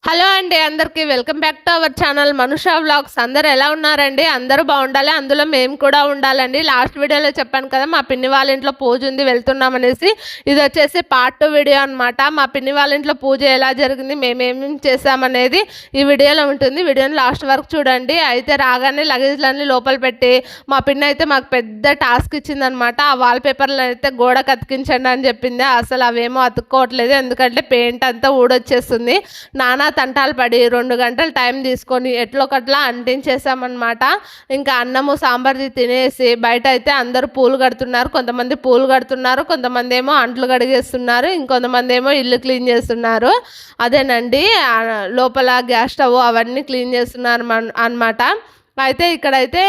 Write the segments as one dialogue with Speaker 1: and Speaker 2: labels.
Speaker 1: Hello అండి అందరికీ welcome back to our channel Manusha vlogs. అందరూ ఎలా ఉన్నారండి? అందరూ బాగుండాలి, అందులో మేము కూడా ఉండాలండి. లాస్ట్ వీడియోలో చెప్పాను కదా మా పిన్ని వాళ్ళ ఇంట్లో పూజ ఉంది వెళ్తున్నాం అనేసి. ఇది వచ్చేసి పార్ట్ 2 వీడియో అనమాట. మా పిన్ని వాళ్ళ ఇంట్లో పూజ ఎలా జరిగింది, మేమేమేమి చేసామనేది ఈ వీడియోలో ఉంటుంది. వీడియోని లాస్ట్ వరకు చూడండి. అయితే రాగానే లగేజ్లన్నీ లోపల పెట్టి మా పిన్ని అయితే మాకు పెద్ద టాస్క్ ఇచ్చిందనమాట. ఆ వాల్పేపర్లు అయితే గోడకు అతికించండి అని చెప్పింది. అసలు అవేమో అతుక్కోవట్లేదు, ఎందుకంటే పెయింట్ అంతా ఊడొచ్చేస్తుంది. నానా తంటాలు పడి 2 గంటలు టైం తీసుకొని ఎట్లొకట్లా అంటించేసామన్నమాట. ఇంకా అన్నము సాంబార్ది తినేసి బయట అయితే అందరూ పూలు కడుతున్నారు. కొంతమంది పూలు కడుతున్నారు, కొంతమంది ఏమో అంట్లు కడిగేస్తున్నారు, ఇంకొంతమంది ఏమో ఇల్లు క్లీన్ చేస్తున్నారు. అదేనండి లోపల గ్యాస్ స్టవ్ అవన్నీ క్లీన్ చేస్తున్నారు అన్నమాట. అయితే ఇక్కడైతే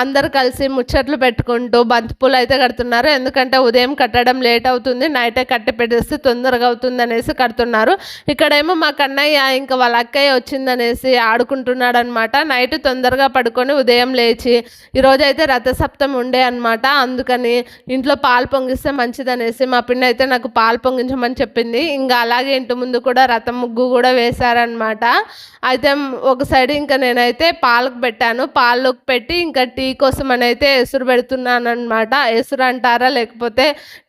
Speaker 1: అందరు కలిసి ముచ్చట్లు పెట్టుకుంటూ బంతిపూలు అయితే కడుతున్నారు. ఎందుకంటే ఉదయం కట్టడం లేట్ అవుతుంది, నైటే కట్టి పెట్టేస్తే తొందరగా అవుతుంది అనేసి కడుతున్నారు. ఇక్కడేమో మా కన్నయ్య ఇంకా వాళ్ళ అక్కయ్య వచ్చిందనేసి ఆడుకుంటున్నాడు అనమాట. నైట్ తొందరగా పడుకొని ఉదయం లేచి ఈరోజైతే రథసప్తమి ఉండే అనమాట. అందుకని ఇంట్లో పాలు పొంగిస్తే మంచిదనేసి మా పిన్ని అయితే నాకు పాలు పొంగించమని చెప్పింది. ఇంకా అలాగే ఇంటి ముందు కూడా రథం ముగ్గు కూడా వేశారనమాట. అయితే ఒక సైడ్ ఇంకా నేనైతే పాలకు పెట్టాను. పాలకు పెట్టి ఇంకా టీ కోసం అని అయితే ఎసురు పెడుతున్నాను అనమాట. ఎసురు అంటారా లేకపోతే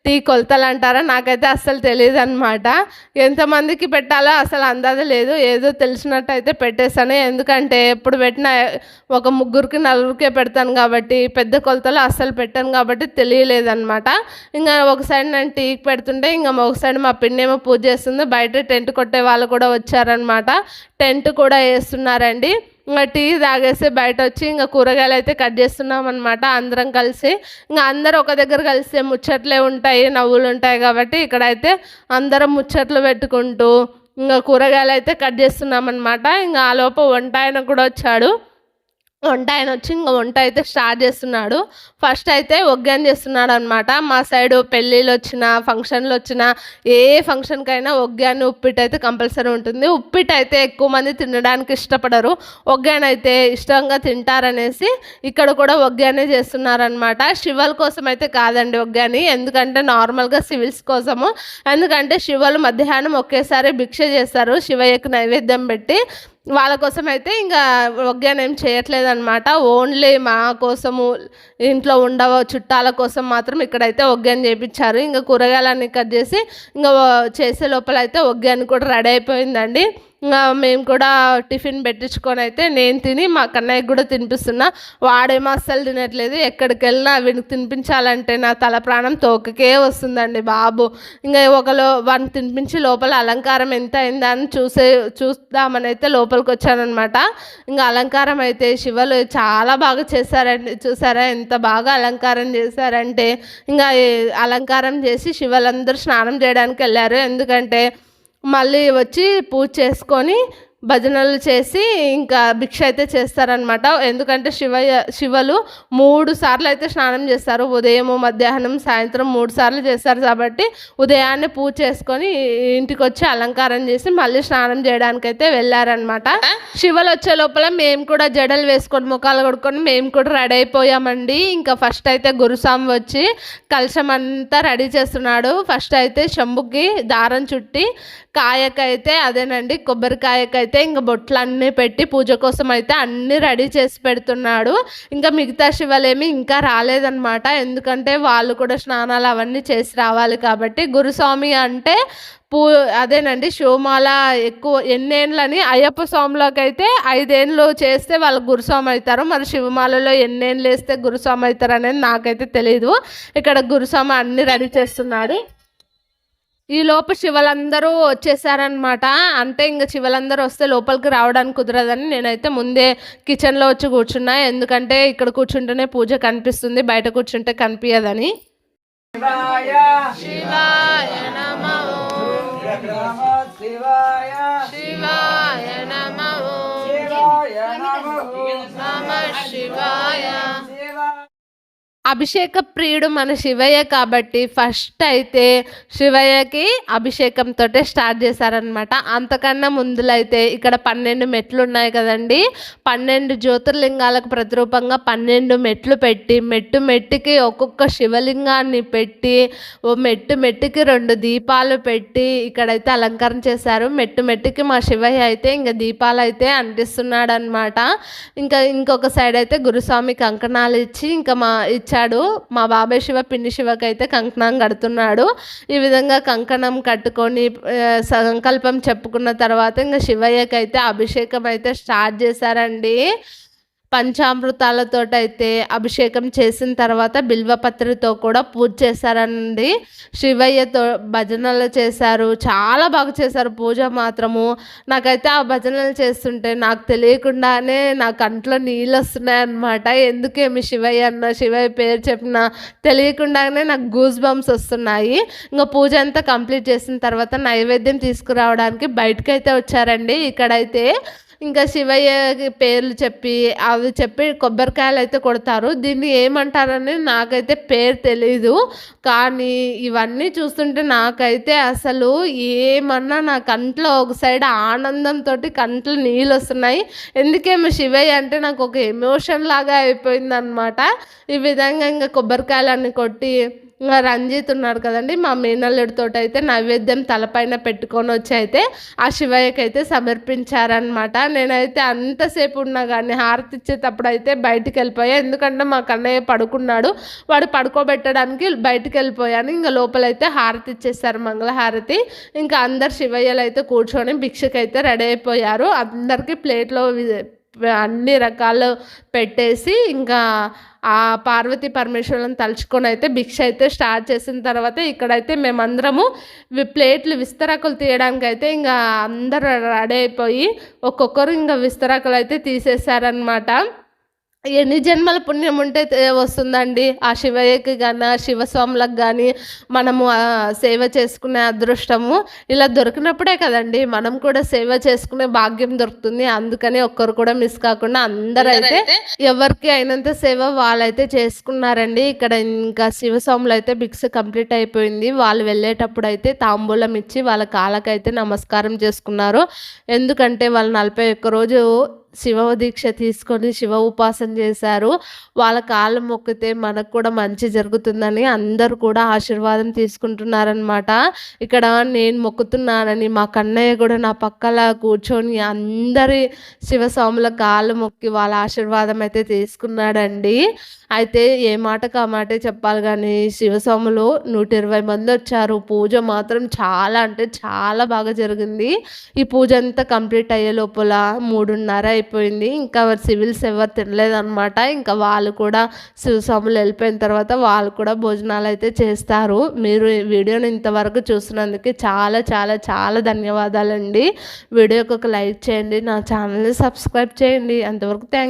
Speaker 1: టీ కొలతలు అంటారా నాకైతే అస్సలు తెలియదు అనమాట. ఎంతమందికి పెట్టాలో అసలు అందాజ లేదు, ఏదో తెలిసినట్టు అయితే పెట్టేశాను. ఎందుకంటే ఎప్పుడు పెట్టినా ఒక 3కి 4కే పెడతాను కాబట్టి పెద్ద కొలతలు అస్సలు పెట్టాను కాబట్టి తెలియలేదన్నమాట. ఇంకా ఒక సైడ్ నేను టీకి పెడుతుంటే ఇంకా ఒక సైడ్ మా పిన్ని ఏమో పూజ చేస్తుంది. బయట టెంట్ కొట్టే వాళ్ళు కూడా వచ్చారనమాట, టెంట్ కూడా వేస్తున్నారండి. ఇంకా టీ తాగేసి బయట వచ్చి ఇంకా కూరగాయలు అయితే కట్ చేస్తున్నాం అనమాట అందరం కలిసి. ఇంకా అందరూ ఒక దగ్గర కలిస్తే ముచ్చట్లే ఉంటాయి, నవ్వులు ఉంటాయి కాబట్టి ఇక్కడైతే అందరం ముచ్చట్లు పెట్టుకుంటూ ఇంకా కూరగాయలు అయితే కట్ చేస్తున్నాం అనమాట. ఇంకా ఆ లోపు వంట ఆయన కూడా వచ్చాడు. వంట ఆయన వచ్చి ఇంకా వంట అయితే స్టార్ట్ చేస్తున్నాడు. ఫస్ట్ అయితే ఒగ్గాని చేస్తున్నాడు అనమాట. మా సైడు పెళ్ళిళ్ళు వచ్చినా ఫంక్షన్లు వచ్చినా ఏ ఫంక్షన్కైనా ఒగ్గాని ఉప్పిట్టు అయితే కంపల్సరీ ఉంటుంది. ఉప్పిట్టు అయితే ఎక్కువ మంది తినడానికి ఇష్టపడరు, ఒగ్గాని అయితే ఇష్టంగా తింటారనేసి ఇక్కడ కూడా ఒగ్గానే చేస్తున్నారనమాట. శివల కోసం అయితే కాదండి ఒగ్గాని, ఎందుకంటే నార్మల్గా సివిల్స్ కోసము. ఎందుకంటే శివలు మధ్యాహ్నం ఒకేసారి భిక్ష చేస్తారు శివయ్యకు నైవేద్యం పెట్టి. వాళ్ళ కోసం అయితే ఇంకా ఒగ్గాని ఏం చేయట్లేదన్నమాట. ఓన్లీ మా కోసము ఇంట్లో ఉండవ చుట్టాల కోసం మాత్రం ఇక్కడైతే ఒగ్గాని చేయించారు. ఇంకా కూరగాయలన్నీ కట్ చేసి ఇంకా చేసే లోపల అయితే ఒగ్గాని కూడా రెడీ అయిపోయిందండి. ఇంకా మేము కూడా టిఫిన్ పెట్టించుకొని అయితే నేను తిని మా కన్నయ్యకి కూడా తినిపిస్తున్నా. వాడేమో అస్సలు తినట్లేదు. ఎక్కడికి వెళ్ళినా వీడికి తినిపించాలంటే నా తల ప్రాణం తోకకే వస్తుందండి బాబు. ఇంకా వాడిని తినిపించి లోపల అలంకారం ఎంత అయిందా అని చూద్దామని అయితే లోపలికి వచ్చానమాట. ఇంకా అలంకారం అయితే శివలు చాలా బాగా చేశారండి. చూసారా ఎంత బాగా అలంకారం చేశారంటే. ఇంకా అలంకారం చేసి శివలందరూ స్నానం చేయడానికి వెళ్ళారు. ఎందుకంటే మళ్ళీ వచ్చి పూజ చేసుకొని భజనలు చేసి ఇంకా భిక్ష అయితే చేస్తారనమాట. ఎందుకంటే శివలు 3 సార్లు అయితే స్నానం చేస్తారు, ఉదయము మధ్యాహ్నం సాయంత్రం 3 సార్లు చేస్తారు. కాబట్టి ఉదయాన్నే పూజ చేసుకొని ఇంటికి వచ్చి అలంకారం చేసి మళ్ళీ స్నానం చేయడానికి అయితే వెళ్ళారనమాట. శివలు వచ్చే లోపల మేము కూడా జడలు వేసుకొని ముఖాలు కొడుకొని మేము కూడా రెడీ అయిపోయామండి. ఇంకా ఫస్ట్ అయితే గురుస్వామి వచ్చి కలశం అంతా రెడీ చేస్తున్నాడు. ఫస్ట్ అయితే శంభుకి దారం చుట్టి కాయకైతే అదేనండి కొబ్బరికాయకైతే ఇంకా బొట్లన్నీ పెట్టి పూజ కోసం అయితే అన్నీ రెడీ చేసి పెడుతున్నాడు. ఇంకా మిగతా శివలేమి ఇంకా రాలేదన్నమాట, ఎందుకంటే వాళ్ళు కూడా స్నానాలు అవన్నీ చేసి రావాలి కాబట్టి. గురుస్వామి అంటే అదేనండి శివమాల ఎక్కువ ఎన్నేళ్ళని అయ్యప్ప స్వామిలోకి అయితే 5 ఏళ్ళు చేస్తే వాళ్ళు గురుస్వామి అవుతారు. మరి శివమాలలో ఎన్నేళ్ళు వేస్తే గురుస్వామి అవుతారు అనేది నాకైతే తెలియదు. ఇక్కడ గురుస్వామి అన్నీ రెడీ చేస్తున్నాడు. ఈ లోపు శివలందరూ వచ్చేసారనమాట. అంటే ఇంకా శివలందరూ వస్తే లోపలికి రావడానికి కుదరదని నేనైతే ముందే కిచెన్లో వచ్చి కూర్చున్నా. ఎందుకంటే ఇక్కడ కూర్చుంటేనే పూజ కనిపిస్తుంది, బయట కూర్చుంటే కనిపించదని. శివాయ నమో శివాయ నమో నమః శివాయ. అభిషేక ప్రియుడు మన శివయ్య కాబట్టి ఫస్ట్ అయితే శివయ్యకి అభిషేకంతోటే స్టార్ట్ చేశారనమాట. అంతకన్నా ముందులో అయితే ఇక్కడ 12 మెట్లు ఉన్నాయి కదండి. 12 జ్యోతిర్లింగాలకు ప్రతిరూపంగా 12 మెట్లు పెట్టి మెట్టుకి ఒక్కొక్క శివలింగాన్ని పెట్టి మెట్టుకి 2 దీపాలు పెట్టి ఇక్కడైతే అలంకరణ చేశారు. మెట్టుకి మా శివయ్య అయితే ఇంకా దీపాలు అయితే అంటిస్తున్నాడు అనమాట. ఇంకొక సైడ్ అయితే గురుస్వామి కంకణాలు ఇచ్చి ఇంకా ఇచ్చాడు. మా బాబాయ్ శివ పిన్ని శివకి అయితే కంకణం కడుతున్నాడు. ఈ విధంగా కంకణం కట్టుకొని సంకల్పం చెప్పుకున్న తర్వాత ఇంకా శివయ్యకి అయితే అభిషేకం అయితే స్టార్ట్ చేశారండి. పంచామృతాలతోటైతే అభిషేకం చేసిన తర్వాత బిల్వపత్రితో కూడా పూజ చేశారండి. శివయ్యతో భజనలు చేశారు. చాలా బాగా చేశారు పూజ మాత్రము. నాకైతే ఆ భజనలు చేస్తుంటే నాకు తెలియకుండానే నా కంట్లో నీళ్ళు వస్తున్నాయి అన్నమాట. ఎందుకేమి శివయ్య పేరు చెప్పినా తెలియకుండానే నాకు గూస్ బంప్స్ వస్తున్నాయి. ఇంకా పూజ అంతా కంప్లీట్ చేసిన తర్వాత నైవేద్యం తీసుకురావడానికి బయటకైతే వచ్చారండి. ఇక్కడైతే ఇంకా శివయ్యకి పేర్లు చెప్పి కొబ్బరికాయలు అయితే కొడతారు. దీన్ని ఏమంటారని నాకైతే పేరు తెలీదు. కానీ ఇవన్నీ చూస్తుంటే నాకైతే అసలు ఏమన్నా నా కంట్లో ఒక సైడ్ ఆనందంతో కంట్లో నీళ్ళు వస్తున్నాయి. ఎందుకేమో శివయ్య అంటే నాకు ఒక ఎమోషన్ లాగా అయిపోయిందనమాట. ఈ విధంగా ఇంకా కొబ్బరికాయలన్నీ కొట్టి ఇంకా రంజిత్ ఉన్నాడు కదండి మా మేనల్లుడితో అయితే నైవేద్యం తలపైన పెట్టుకొని వచ్చి అయితే ఆ శివయ్యకి అయితే సమర్పించారనమాట. నేనైతే అంతసేపు ఉన్నా కానీ హారతి ఇచ్చేటప్పుడు అయితే బయటికి వెళ్ళిపోయా. ఎందుకంటే మా కన్నయ్య పడుకున్నాడు. వాడు పడుకోబెట్టడానికి బయటికి వెళ్ళిపోయాను. ఇంకా లోపలైతే హారతి ఇచ్చేస్తారు మంగళహారతి. ఇంకా అందరు శివయ్యలు అయితే కూర్చొని భిక్షకైతే రెడీ అయిపోయారు. అందరికీ ప్లేట్లో అన్ని రకాలు పెట్టేసి ఇంకా ఆ పార్వతీ పరమేశ్వరులను తలుచుకొని అయితే భిక్ష అయితే స్టార్ట్ చేసిన తర్వాత ఇక్కడైతే మేమందరము ప్లేట్లు విస్తరాకులు తీయడానికి అయితే ఇంకా అందరూ రెడీ అయిపోయి ఒక్కొక్కరు ఇంకా విస్తరాకులు అయితే తీసేశారనమాట. ఎన్ని జన్మల పుణ్యం ఉంటే వస్తుందండి ఆ శివయ్యకి కానీ శివస్వాములకు కానీ మనము సేవ చేసుకునే అదృష్టము ఇలా దొరికినప్పుడే కదండి మనం కూడా సేవ చేసుకునే భాగ్యం దొరుకుతుంది. అందుకని ఒక్కరు కూడా మిస్ కాకుండా అందరూ అయితే ఎవరికి అయినంత సేవ వాళ్ళైతే చేసుకున్నారండి. ఇక్కడ ఇంకా శివస్వాములు అయితే భిక్ష కంప్లీట్ అయిపోయింది. వాళ్ళు వెళ్ళేటప్పుడు అయితే తాంబూలం ఇచ్చి వాళ్ళ కాళ్ళకైతే నమస్కారం చేసుకున్నారు. ఎందుకంటే వాళ్ళు 41 రోజు శివ దీక్ష తీసుకొని శివ ఉపాసన చేశారు. వాళ్ళ కాళ్ళు మొక్కితే మనకు కూడా మంచి జరుగుతుందని అందరూ కూడా ఆశీర్వాదం తీసుకుంటున్నారనమాట. ఇక్కడ నేను మొక్కుతున్నానని మా కన్నయ్య కూడా నా పక్కల కూర్చొని అందరి శివస్వాముల కాళ్ళు మొక్కి వాళ్ళ ఆశీర్వాదం అయితే తీసుకున్నాడండి. అయితే ఏ మాటకు ఆ మాటే చెప్పాలి కానీ శివస్వాములు 120 మంది వచ్చారు. పూజ మాత్రం చాలా అంటే చాలా బాగా జరిగింది. ఈ పూజ అంతా కంప్లీట్ అయ్యే లోపల 3:30 అయిపోయింది. ఇంకా సివిల్స్ ఎవరు తినలేదన్నమాట. ఇంకా వాళ్ళు కూడా శివస్వాములు వెళ్ళిపోయిన తర్వాత వాళ్ళు కూడా భోజనాలు అయితే చేస్తారు. మీరు వీడియోని ఇంతవరకు చూసినందుకు చాలా చాలా చాలా ధన్యవాదాలండి. వీడియోకి ఒక లైక్ చేయండి, నా ఛానల్ని సబ్స్క్రైబ్ చేయండి. అంతవరకు థ్యాంక్